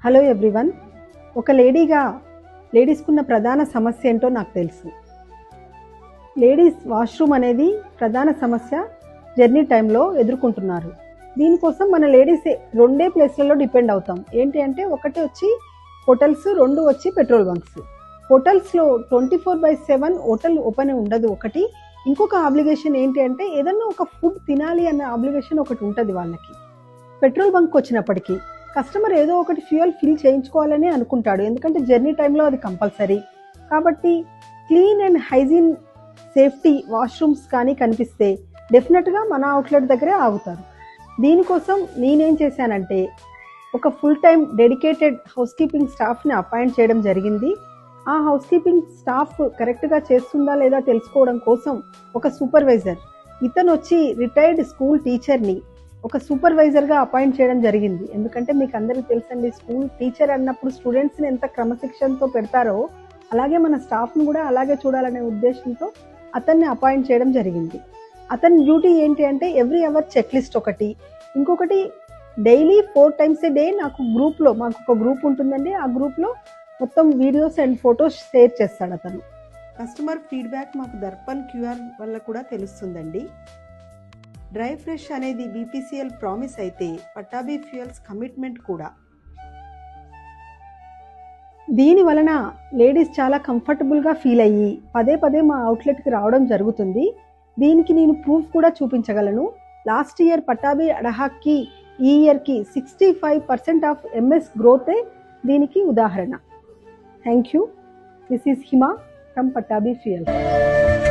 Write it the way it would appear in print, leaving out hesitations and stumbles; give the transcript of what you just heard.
Hello everyone. ఒక లేడీస్కున్న ప్రధాన సమస్య ఏంటో నాకు తెలుసు. లేడీస్ వాష్రూమ్ అనేది ప్రధాన సమస్య జర్నీ టైంలో ఎదుర్కొంటున్నారు. దీనికోసం మన లేడీస్ రెండే ప్లేస్లలో డిపెండ్ అవుతాం. ఏంటి అంటే ఒకటి వచ్చి హోటల్స్, రెండు వచ్చి పెట్రోల్ బంక్స్. హోటల్స్లో 24/7 హోటల్ ఓపెన్ ఉండదు ఒకటి. ఇంకొక ఆబ్లిగేషన్ ఏంటి అంటే ఏదన్నా ఒక ఫుడ్ తినాలి అన్న ఆబ్లిగేషన్ ఒకటి ఉంటుంది వాళ్ళకి. పెట్రోల్ బంక్ వచ్చినప్పటికీ కస్టమర్ ఏదో ఒకటి ఫ్యూయల్ ఫిల్ చేయించుకోవాలని అనుకుంటాడు, ఎందుకంటే జర్నీ టైంలో అది కంపల్సరీ. కాబట్టి clean and hygiene safety washrooms కానీ కనిపిస్తే డెఫినెట్గా మన అవుట్లెట్ దగ్గరే ఆగుతారు. దీనికోసం నేనేం చేశానంటే ఒక full time dedicated house keeping స్టాఫ్ని అపాయింట్ చేయడం జరిగింది. ఆ హౌస్ కీపింగ్ స్టాఫ్ కరెక్ట్గా చేస్తుందా లేదా తెలుసుకోవడం కోసం ఒక సూపర్వైజర్, ఇతను వచ్చి రిటైర్డ్ స్కూల్ టీచర్ని ఒక సూపర్వైజర్గా అపాయింట్ చేయడం జరిగింది. ఎందుకంటే మీకు అందరికీ తెలుసండి, స్కూల్ టీచర్ అన్నప్పుడు స్టూడెంట్స్ని ఎంత క్రమశిక్షణతో పెడతారో అలాగే మన స్టాఫ్ను కూడా అలాగే చూడాలనే ఉద్దేశంతో అతన్ని అపాయింట్ చేయడం జరిగింది. అతని డ్యూటీ ఏంటి అంటే ఎవ్రీ అవర్ చెక్ లిస్ట్ ఒకటి, ఇంకొకటి డైలీ 4 times a day నాకు గ్రూప్లో, మాకు ఒక గ్రూప్ ఉంటుందండి, ఆ గ్రూప్లో మొత్తం వీడియోస్ అండ్ ఫొటోస్ షేర్ చేస్తాడు అతను. కస్టమర్ ఫీడ్బ్యాక్ మాకు దర్పణ్ QR వల్ల కూడా తెలుస్తుందండి. డ్రై ఫ్రెష్ అనేది BPCL ప్రామిస్ అయితే పట్టాభి ఫ్యూయల్స్ కమిట్మెంట్ కూడా. దీని వలన లేడీస్ చాలా కంఫర్టబుల్గా ఫీల్ అయ్యి పదే పదే మా అవుట్లెట్కి రావడం జరుగుతుంది. దీనికి నేను ప్రూఫ్ కూడా చూపించగలను. లాస్ట్ ఇయర్ పట్టాభి అడహాక్కి ఈ ఇయర్కి 65% ఆఫ్ MS గ్రోతే దీనికి ఉదాహరణ. Thank you. This is Hima from Pattabhi fuels.